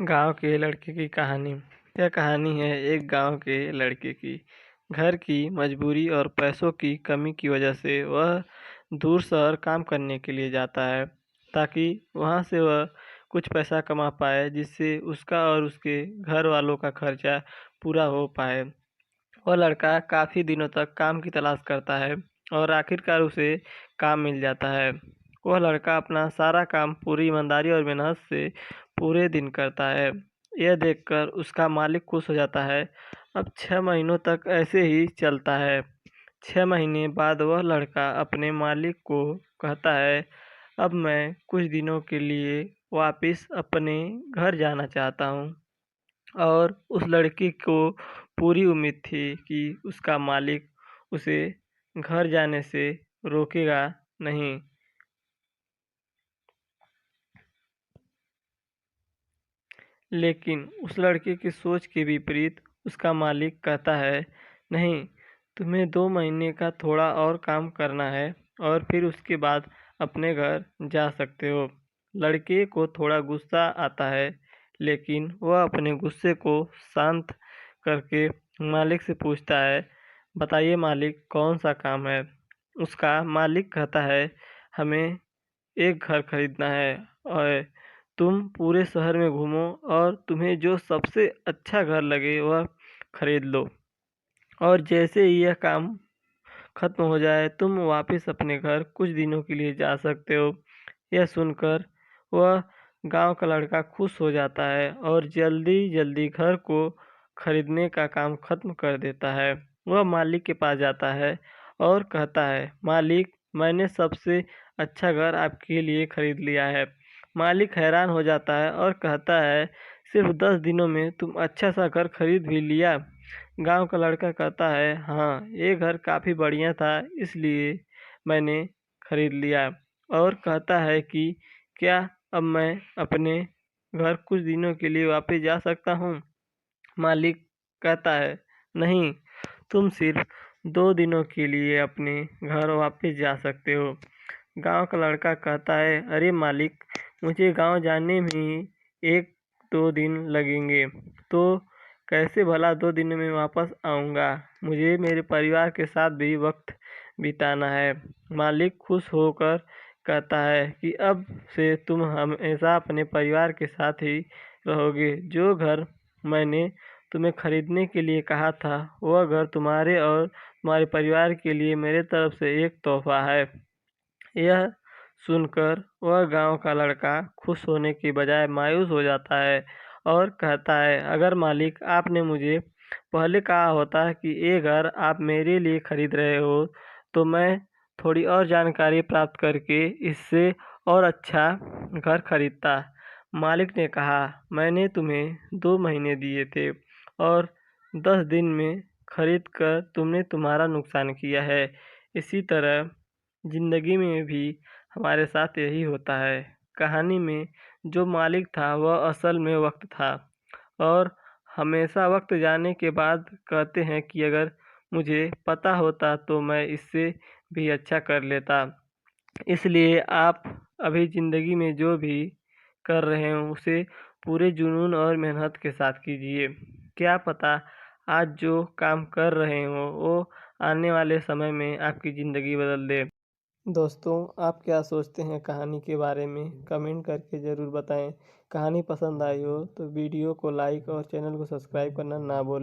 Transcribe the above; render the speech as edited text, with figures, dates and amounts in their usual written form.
गांव के लड़के की कहानी। यह कहानी है एक गांव के लड़के की। घर की मजबूरी और पैसों की कमी की वजह से वह दूर शहर काम करने के लिए जाता है, ताकि वहां से वह कुछ पैसा कमा पाए, जिससे उसका और उसके घर वालों का खर्चा पूरा हो पाए। वह लड़का काफ़ी दिनों तक काम की तलाश करता है और आखिरकार उसे काम मिल जाता है। वह लड़का अपना सारा काम पूरी ईमानदारी और मेहनत से पूरे दिन करता है। यह देखकर उसका मालिक खुश हो जाता है। अब 6 महीनों तक ऐसे ही चलता है। 6 महीने बाद वह लड़का अपने मालिक को कहता है, अब मैं कुछ दिनों के लिए वापस अपने घर जाना चाहता हूँ। और उस लड़के को पूरी उम्मीद थी कि उसका मालिक उसे घर जाने से रोकेगा नहीं। लेकिन उस लड़के की सोच के विपरीत उसका मालिक कहता है, नहीं, तुम्हें 2 महीने का थोड़ा और काम करना है और फिर उसके बाद अपने घर जा सकते हो। लड़के को थोड़ा गुस्सा आता है, लेकिन वह अपने गुस्से को शांत करके मालिक से पूछता है, बताइए मालिक, कौन सा काम है। उसका मालिक कहता है, हमें एक घर खरीदना है और तुम पूरे शहर में घूमो और तुम्हें जो सबसे अच्छा घर लगे वह खरीद लो, और जैसे ही यह काम खत्म हो जाए तुम वापस अपने घर कुछ दिनों के लिए जा सकते हो। यह सुनकर वह गांव का लड़का खुश हो जाता है और जल्दी जल्दी घर को खरीदने का काम खत्म कर देता है। वह मालिक के पास जाता है और कहता है, मालिक, मैंने सबसे अच्छा घर आपके लिए खरीद लिया है। मालिक हैरान हो जाता है और कहता है, सिर्फ 10 दिनों में तुम अच्छा सा घर खरीद भी लिया। गांव का लड़का कहता है, हाँ, ये घर काफ़ी बढ़िया था, इसलिए मैंने खरीद लिया। और कहता है कि क्या अब मैं अपने घर कुछ दिनों के लिए वापस जा सकता हूँ। मालिक कहता है, नहीं, तुम सिर्फ 2 दिनों के लिए अपने घर वापस जा सकते हो। गांव का लड़का कहता है, अरे मालिक, मुझे गांव जाने में ही 1-2 दिन लगेंगे, तो कैसे भला 2 दिन में वापस आऊँगा। मुझे मेरे परिवार के साथ भी वक्त बिताना है। मालिक खुश होकर कहता है कि अब से तुम हमेशा अपने परिवार के साथ ही रहोगे। जो घर मैंने तुम्हें खरीदने के लिए कहा था, वह घर तुम्हारे और तुम्हारे परिवार के लिए मेरे तरफ से एक तोहफा है। यह सुनकर वह गांव का लड़का खुश होने की बजाय मायूस हो जाता है और कहता है, अगर मालिक आपने मुझे पहले कहा होता कि ये घर आप मेरे लिए खरीद रहे हो, तो मैं थोड़ी और जानकारी प्राप्त करके इससे और अच्छा घर खरीदता। मालिक ने कहा, मैंने तुम्हें 2 महीने दिए थे और 10 दिन में खरीद कर तुमने तुम्हारा नुकसान किया है। इसी तरह जिंदगी में भी हमारे साथ यही होता है। कहानी में जो मालिक था वह असल में वक्त था, और हमेशा वक्त जाने के बाद कहते हैं कि अगर मुझे पता होता तो मैं इससे भी अच्छा कर लेता। इसलिए आप अभी ज़िंदगी में जो भी कर रहे हैं उसे पूरे जुनून और मेहनत के साथ कीजिए। क्या पता आज जो काम कर रहे हो वो आने वाले समय में आपकी ज़िंदगी बदल दे। दोस्तों, आप क्या सोचते हैं कहानी के बारे में? कमेंट करके ज़रूर बताएं। कहानी पसंद आई हो तो वीडियो को लाइक और चैनल को सब्सक्राइब करना ना भूलें।